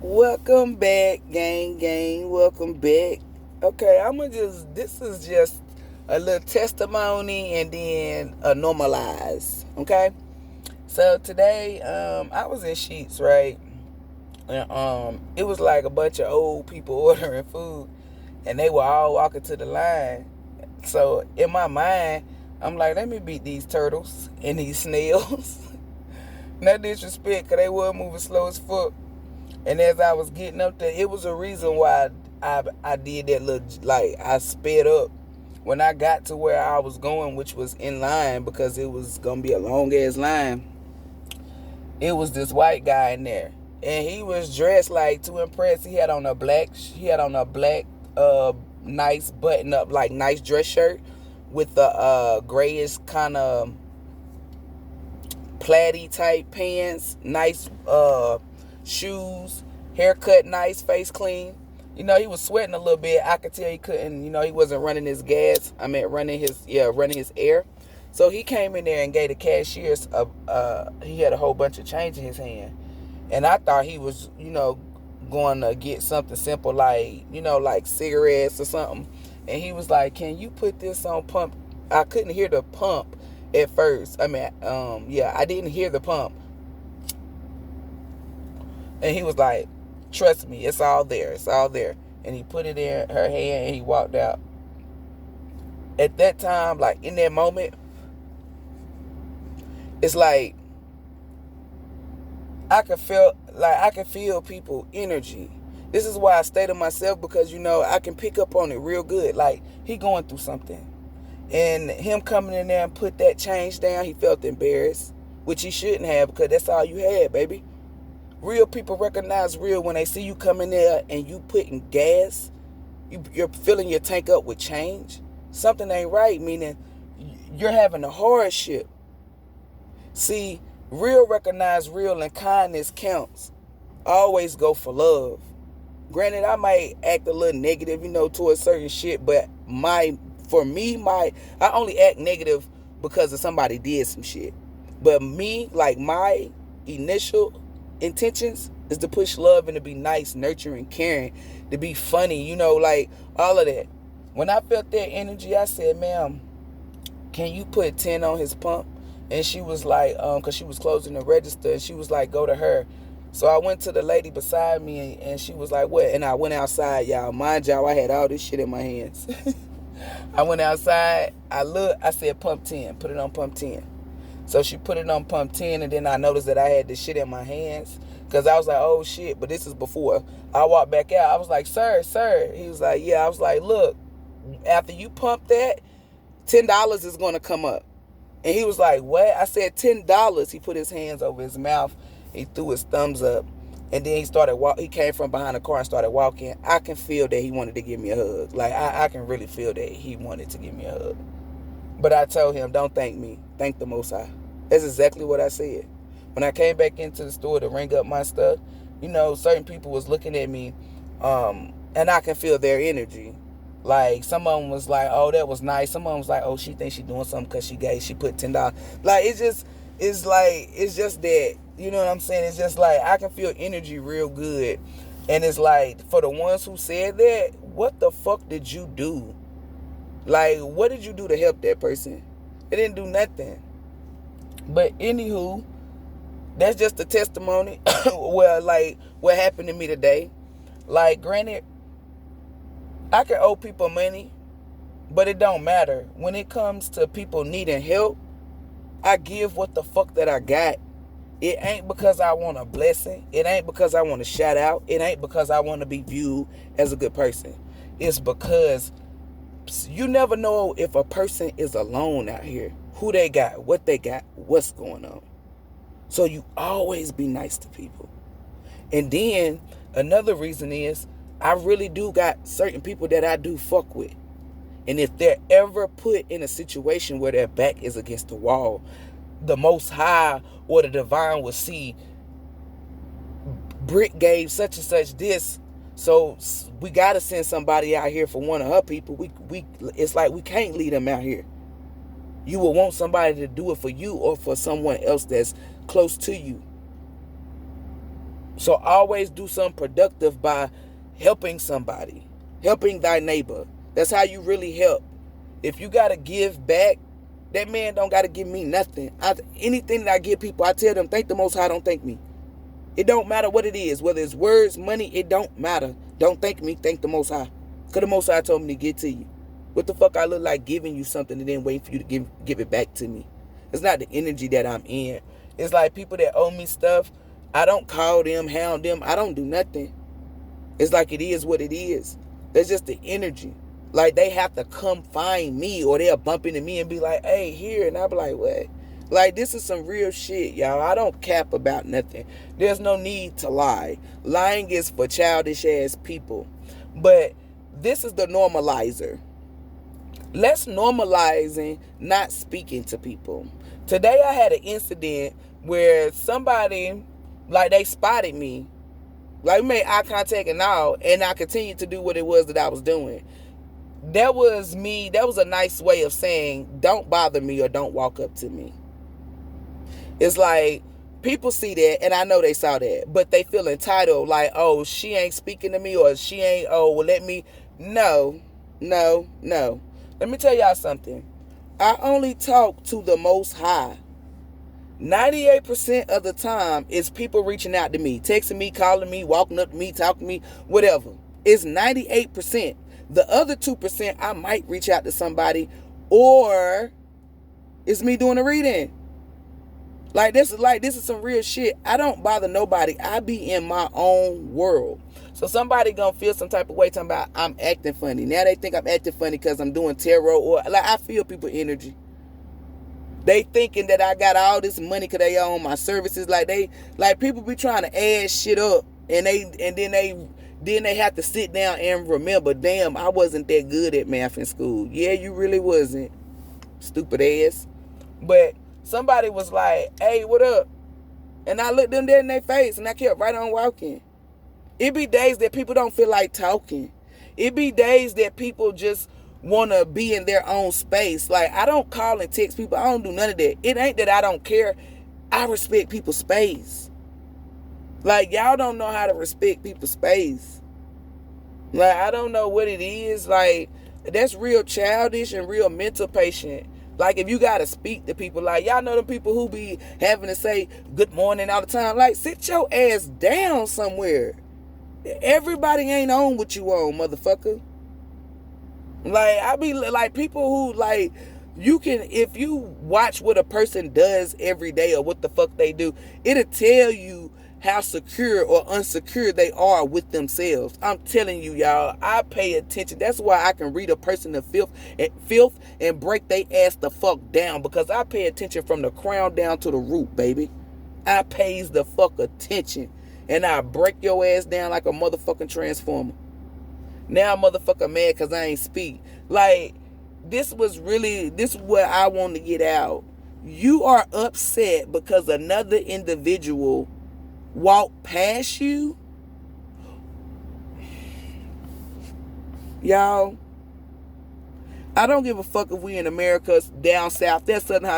Welcome back, gang. Welcome back. Okay, this is just a little testimony and then a normalize. Okay, so today, I was in Sheets, right? And it was like a bunch of old people ordering food, and they were all walking to the line. So in my mind, I'm like, let me beat these turtles and these snails. No disrespect, cause they were moving slow as fuck. And as I was getting up there, it was a reason why I did that little, like, I sped up when I got to where I was going, which was in line because it was gonna be a long ass line. It was this white guy in there, and he was dressed like to impress. He had on a black, nice button up, like nice dress shirt with the grayish kind of plaity type pants, nice shoes, haircut nice, face clean. He was sweating a little bit. I could tell he couldn't, he wasn't running his gas. I meant running his air. So he came in there and gave the cashiers he had a whole bunch of change in his hand. And I thought he was, going to get something simple like, like cigarettes or something. And he was like, "Can you put this on pump?" I couldn't hear the pump at first. I didn't hear the pump. And he was like, "Trust me, it's all there. It's all there." And he put it in her hand and he walked out. At that time, like in that moment, it's like I could feel people energy. This is why I stay to myself because I can pick up on it real good. Like he going through something. And him coming in there and put that change down, he felt embarrassed, which he shouldn't have because that's all you had, baby. Real people recognize real when they see you coming there and you putting gas, you're filling your tank up with change. Something ain't right, meaning you're having a hardship. See, real recognize real and kindness counts. Always go for love. Granted, I might act a little negative, towards certain shit, but I only act negative because of somebody did some shit. But me, like my initial intentions is to push love and to be nice, nurturing, caring, to be funny, like all of that. When I felt that energy, I said, "Ma'am, can you put 10 on his pump?" And she was like, because she was closing the register, and she was like, "Go to her." So I went to the lady beside me, and she was like, "What?" And I went outside, y'all. Mind y'all, I had all this shit in my hands. I went outside, I said, "Pump 10, put it on pump 10. So she put it on pump 10, and then I noticed that I had this shit in my hands. Because I was like, "Oh, shit." But this is before. I walked back out. I was like, "Sir." He was like, "Yeah." I was like, "Look, after you pump that, $10 is going to come up." And he was like, "What?" I said, $10. He put his hands over his mouth. He threw his thumbs up. And then he came from behind the car and started walking. I can feel that he wanted to give me a hug. Like, I can really feel that he wanted to give me a hug. But I told him, "Don't thank me. Thank the Most High." That's exactly what I said. When I came back into the store to ring up my stuff, certain people was looking at me, and I can feel their energy. Like, some of them was like, "Oh, that was nice." Some of them was like, "Oh, she thinks she doing something because she put $10." Like, it's just that, you know what I'm saying? It's just like, I can feel energy real good. And it's like, for the ones who said that, what the fuck did you do? Like, what did you do to help that person? It didn't do nothing. But anywho, that's just a testimony. Well, like, what happened to me today. Like, granted, I can owe people money, but it don't matter. When it comes to people needing help, I give what the fuck that I got. It ain't because I want a blessing. It ain't because I want to shout out. It ain't because I want to be viewed as a good person. It's because you never know if a person is alone out here. Who they got, what's going on. So you always be nice to people. And then another reason is I really do got certain people that I do fuck with. And if they're ever put in a situation where their back is against the wall, the Most High or the Divine will see, Britt gave such and such this, so we got to send somebody out here for one of her people. It's like we can't leave them out here. You will want somebody to do it for you or for someone else that's close to you. So always do something productive by helping somebody, helping thy neighbor. That's how you really help. If you got to give back, that man don't got to give me nothing. Anything that I give people, I tell them, thank the Most High, don't thank me. It don't matter what it is, whether it's words, money, it don't matter. Don't thank me, thank the Most High. Because the Most High told me to get to you. What the fuck I look like giving you something and then waiting for you to give it back to me? It's not the energy that I'm in. It's like people that owe me stuff, I don't call them, hound them, I don't do nothing. It's like it is what it is. That's just the energy. Like they have to come find me, or they'll bump into me and be like, hey, here. And I'll be like, what? Like, this is some real shit, y'all. I don't cap about nothing. There's no need to lie. Lying is for childish ass people. But this is the normalizer. Let's normalizing not speaking to people. Today I had an incident where somebody, like, they spotted me. Like, we made eye contact and all, and I continued to do what it was that I was doing. That was me. That was a nice way of saying, don't bother me or don't walk up to me. It's like, people see that, and I know they saw that, but they feel entitled, like, oh, she ain't speaking to me, or she ain't, oh, well, let me. No. Let me tell y'all something. I only talk to the Most High. 98% of the time is people reaching out to me, texting me, calling me, walking up to me, talking to me, whatever. It's 98%. The other 2%, I might reach out to somebody, or it's me doing a reading. This is some real shit. I don't bother nobody. I be in my own world. So somebody gonna feel some type of way talking about I'm acting funny. Now they think I'm acting funny because I'm doing tarot, or like, I feel people energy. They thinking that I got all this money because they own my services. Like people be trying to add shit up, and then they have to sit down and remember, damn, I wasn't that good at math in school. Yeah, you really wasn't, stupid ass. But somebody was like, hey, what up? And I looked them dead in their face, and I kept right on walking. It be days that people don't feel like talking. It be days that people just want to be in their own space. Like, I don't call and text people. I don't do none of that. It ain't that I don't care. I respect people's space. Like, y'all don't know how to respect people's space. Like, I don't know what it is. Like, that's real childish and real mental patient. Like, if you got to speak to people, like, y'all know the people who be having to say good morning all the time. Like, sit your ass down somewhere. Everybody ain't on what you on, motherfucker. Like, I be like, people who, like, you can, if you watch what a person does every day or what the fuck they do, it'll tell you how secure or unsecure they are with themselves. I'm telling you, y'all, I pay attention. That's why I can read a person to filth and break they ass the fuck down, because I pay attention from the crown down to the root, baby. I pays the fuck attention, and I break your ass down like a motherfucking transformer. Now motherfucker mad because I ain't speak. Like, this is what I want to get out. You are upset because another individual walked past you. Y'all, I don't give a fuck if we in America, down south, that southern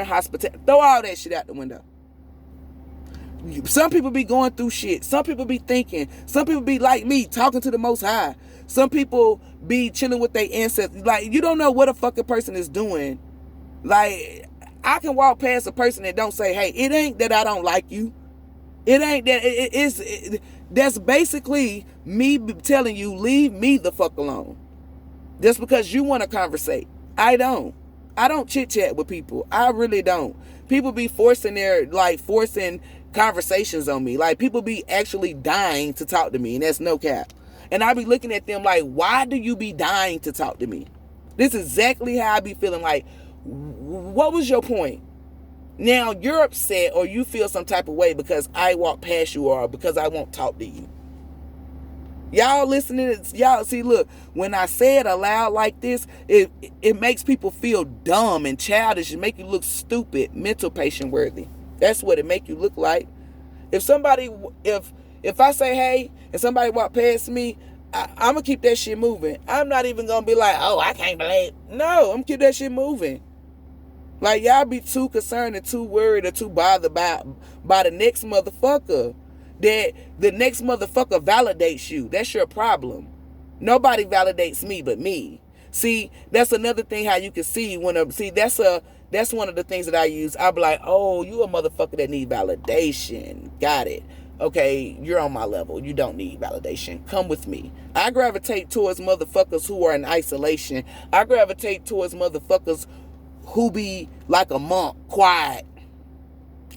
hospitality. Throw all that shit out the window. Some people be going through shit. Some people be thinking. Some people be like me, talking to the Most High. Some people be chilling with their ancestors. Like, you don't know what a fucking person is doing. Like, I can walk past a person that don't say, hey, it ain't that I don't like you. It ain't that. That's basically me telling you, leave me the fuck alone. Just because you want to conversate. I don't chit chat with people. I really don't. People be forcing conversations on me. Like, people be actually dying to talk to me, and that's no cap. And I be looking at them like, why do you be dying to talk to me? This is exactly how I be feeling. Like, what was your point? Now you're upset or you feel some type of way because I walk past you or because I won't talk to you. Y'all listening, y'all see, look, when I say it aloud like this, it makes people feel dumb and childish. It make you look stupid, mental patient worthy. That's what it make you look like. If I say hey and somebody walk past me, I'm gonna keep that shit moving. I'm not even gonna be like, oh, I can't believe. No, I'm gonna keep that shit moving. Like, y'all be too concerned and too worried or too bothered by the next motherfucker. That the next motherfucker validates you. That's your problem. Nobody validates me but me. See, that's another thing how you can see that's one of the things that I use. I'll be like, oh, you a motherfucker that need validation. Got it. Okay, you're on my level. You don't need validation. Come with me. I gravitate towards motherfuckers who are in isolation. I gravitate towards motherfuckers who be like a monk, quiet.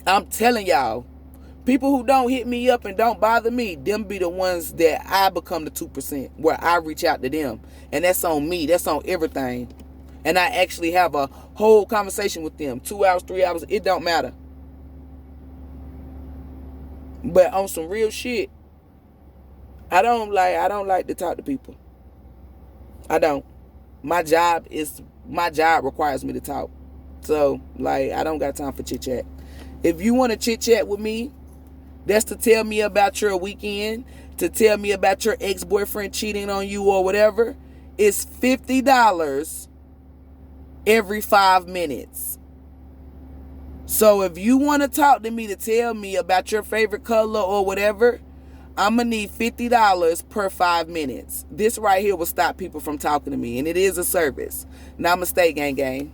I'm telling y'all, people who don't hit me up and don't bother me, them be the ones that I become the 2%, where I reach out to them. And that's on me. That's on everything. And I actually have a whole conversation with them. 2 hours, 3 hours, it don't matter. But on some real shit, I don't like to talk to people. I don't. My job requires me to talk. So, like, I don't got time for chit chat. If you want to chit chat with me, that's to tell me about your weekend, to tell me about your ex-boyfriend cheating on you or whatever. It's $50 every 5 minutes. So if you want to talk to me to tell me about your favorite color or whatever, I'm going to need $50 per 5 minutes. This right here will stop people from talking to me, and it is a service. Namaste, gang gang.